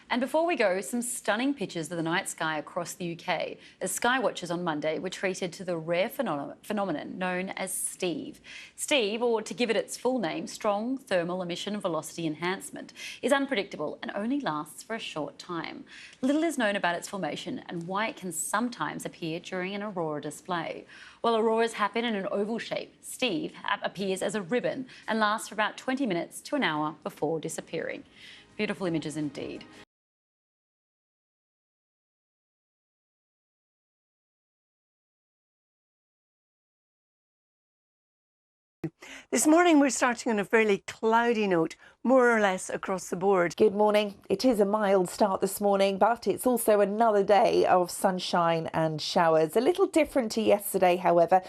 And before we go, some stunning pictures of the night sky across the UK as sky watchers on Monday were treated to the rare phenomenon known as STEVE. STEVE, or to give it its full name, Strong Thermal Emission Velocity Enhancement, is unpredictable and only lasts for a short time. Little is known about its formation and why it can sometimes appear during an aurora display. While auroras happen in an oval shape, STEVE appears as a ribbon and lasts for about 20 minutes to an hour before disappearing. Beautiful images indeed. This morning we're starting on a fairly cloudy note, more or less across the board. Good morning. It is a mild start this morning, but it's also another day of sunshine and showers. A little different to yesterday, however.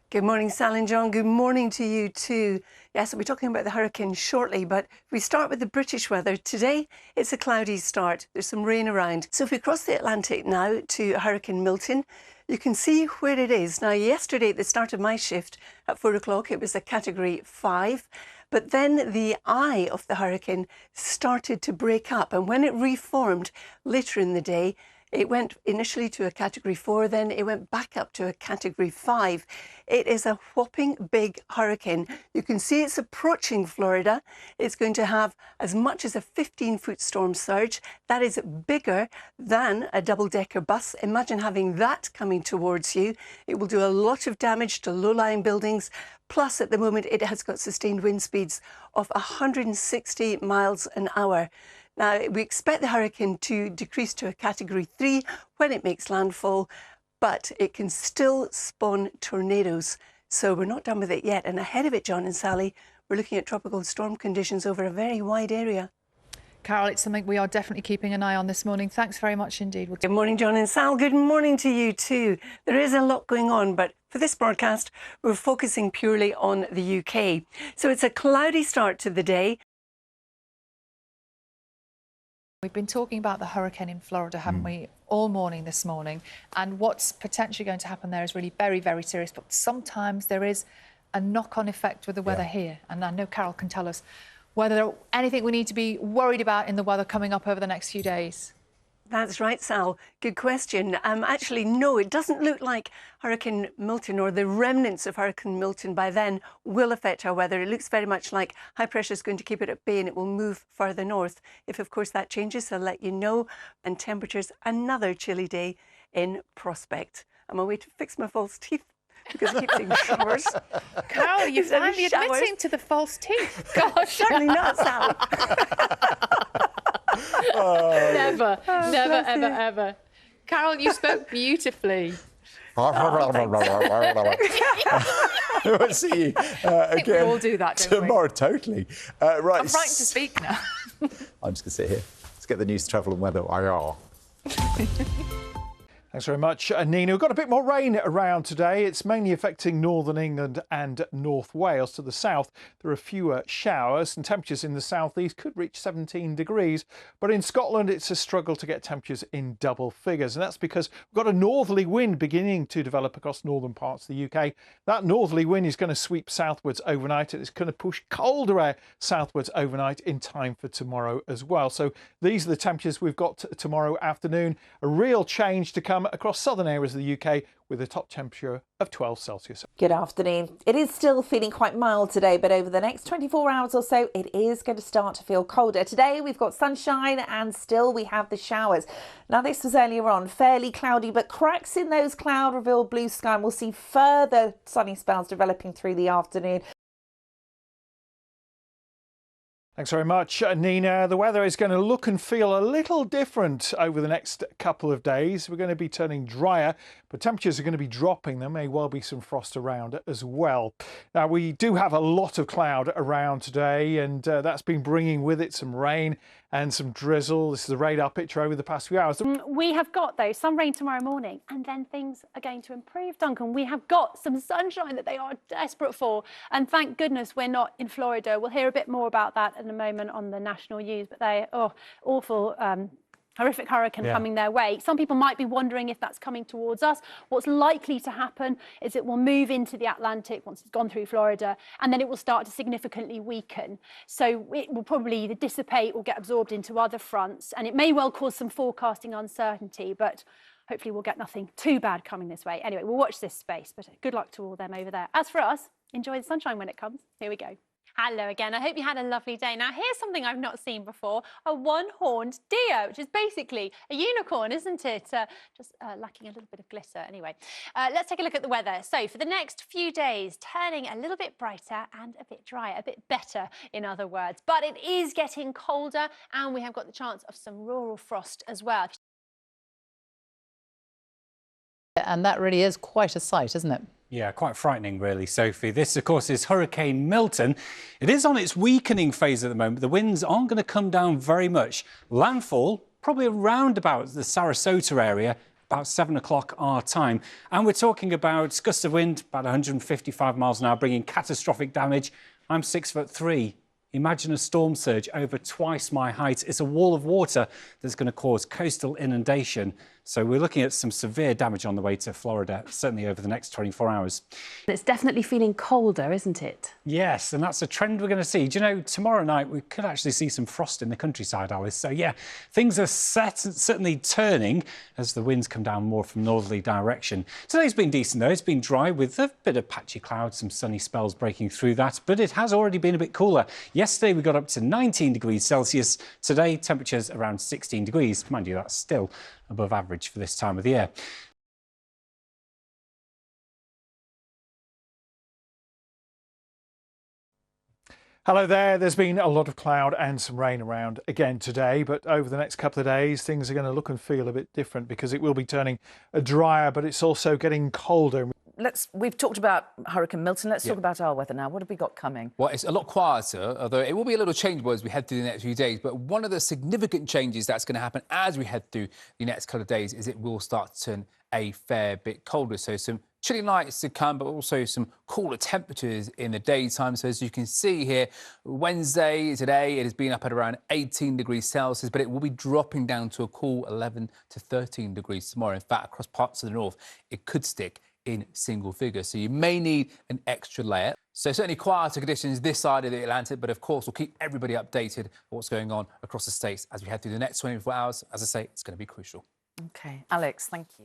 Good morning, Sal and John. Good morning to you too. Yes, I'll be talking about the hurricane shortly, but if we start with the British weather, today it's a cloudy start. There's some rain around. So if we cross the Atlantic now to Hurricane Milton, you can see where it is. Now, yesterday at the start of my shift at 4 o'clock, it was a Category 5. But then the eye of the hurricane started to break up. And when it reformed later in the day, it went initially to a Category 4, then it went back up to a Category 5. It is a whopping big hurricane. You can see it's approaching Florida. It's going to have as much as a 15-foot storm surge. That is bigger than a double-decker bus. Imagine having that coming towards you. It will do a lot of damage to low-lying buildings. Plus, at the moment, it has got sustained wind speeds of 160 miles an hour. Now, we expect the hurricane to decrease to a Category 3 when it makes landfall, but it can still spawn tornadoes. So we're not done with it yet. And ahead of it, John and Sally, we're looking at tropical storm conditions over a very wide area. Carol, it's something we are definitely keeping an eye on this morning. Thanks very much indeed. Good morning, John and Sal. Good morning to you too. There is a lot going on, but for this broadcast, we're focusing purely on the UK. So it's a cloudy start to the day. We've been talking about the hurricane in Florida, haven't we, all morning this morning? And what's potentially going to happen there is really very, very serious. But sometimes there is a knock-on effect with the weather here. And I know Carol can tell us whether there's anything we need to be worried about in the weather coming up over the next few days. That's right, Sal. Good question. Actually, no, it doesn't look like Hurricane Milton or the remnants of Hurricane Milton by then will affect our weather. It looks very much like high pressure is going to keep it at bay and it will move further north. If, of course, that changes, I'll let you know. And temperatures, another chilly day in prospect. I'm on my way to fix my false teeth because I keep saying showers. Carol, you're finally admitting to the false teeth. Gosh. Certainly not, Sal. Never, ever. Carol, you spoke beautifully. We'll see you again. We all do that, don't tomorrow. Totally. Right. I'm frightened to speak now. I'm just going to sit here. Let's get the news, travel and weather. Thanks very much, Nina. We've got a bit more rain around today. It's mainly affecting northern England and North Wales. To the south, there are fewer showers and temperatures in the southeast could reach 17 degrees. But in Scotland, it's a struggle to get temperatures in double figures. And that's because we've got a northerly wind beginning to develop across northern parts of the UK. That northerly wind is going to sweep southwards overnight and it's going to push colder air southwards overnight in time for tomorrow as well. So these are the temperatures we've got tomorrow afternoon. A real change to come across southern areas of the UK with a top temperature of 12 Celsius. Good afternoon. It is still feeling quite mild today, but over the next 24 hours or so, it is going to start to feel colder. Today, we've got sunshine and still we have the showers. Now, this was earlier on, fairly cloudy, but cracks in those cloud reveal blue sky. And we'll see further sunny spells developing through the afternoon. Thanks very much, Nina. The weather is going to look and feel a little different over the next couple of days. We're going to be turning drier, but temperatures are going to be dropping. There may well be some frost around as well. Now, we do have a lot of cloud around today, and that's been bringing with it some rain and some drizzle. This is the radar picture over the past few hours. We have got, though, some rain tomorrow morning, and then things are going to improve, Duncan. We have got some sunshine that they are desperate for, and thank goodness we're not in Florida. We'll hear a bit more about that in a moment on the national news, but they are awful horrific hurricane coming their way. Some people might be wondering if that's coming towards us. What's likely to happen is it will move into the Atlantic once it's gone through Florida, and then it will start to significantly weaken. So it will probably either dissipate or get absorbed into other fronts, and it may well cause some forecasting uncertainty, but hopefully we'll get nothing too bad coming this way. Anyway, we'll watch this space, but good luck to all them over there. As for us, enjoy the sunshine when it comes. Here we go. Hello again. I hope you had a lovely day. Now, here's something I've not seen before, a one-horned deer, which is basically a unicorn, isn't it? Just lacking a little bit of glitter. Anyway, let's take a look at the weather. So for the next few days, turning a little bit brighter and a bit drier, a bit better, in other words. But it is getting colder, and we have got the chance of some rural frost as well. And that really is quite a sight, isn't it? Yeah, quite frightening, really, Sophie. This, of course, is Hurricane Milton. It is on its weakening phase at the moment. The winds aren't going to come down very much. Landfall, probably around about the Sarasota area, about 7 o'clock our time. And we're talking about gusts of wind, about 155 miles an hour, bringing catastrophic damage. I'm 6'3". Imagine a storm surge over twice my height. It's a wall of water that's going to cause coastal inundation. So we're looking at some severe damage on the way to Florida, certainly over the next 24 hours. It's definitely feeling colder, isn't it? Yes, and that's a trend we're going to see. Do you know, tomorrow night we could actually see some frost in the countryside, Alice. So yeah, things are certainly turning as the winds come down more from northerly direction. Today's been decent though. It's been dry with a bit of patchy clouds, some sunny spells breaking through that, but it has already been a bit cooler. Yesterday we got up to 19 degrees Celsius. Today temperatures around 16 degrees. Mind you, that's still above average for this time of the year. Hello there. There's been a lot of cloud and some rain around again today, but over the next couple of days things are going to look and feel a bit different because it will be turning drier, but it's also getting colder. We've talked about Hurricane Milton. Let's talk about our weather now. What have we got coming? Well, it's a lot quieter, although it will be a little changeable as we head through the next few days. But one of the significant changes that's going to happen as we head through the next couple of days is it will start to turn a fair bit colder. So some chilly nights to come, but also some cooler temperatures in the daytime. So as you can see here, Wednesday, today, it has been up at around 18 degrees Celsius, but it will be dropping down to a cool 11 to 13 degrees tomorrow. In fact, across parts of the north, it could stick in single figures, so you may need an extra layer. So certainly quieter conditions this side of the Atlantic, but of course we'll keep everybody updated on what's going on across the states as we head through the next 24 hours. As I say, it's going to be crucial. OK, Alex, thank you.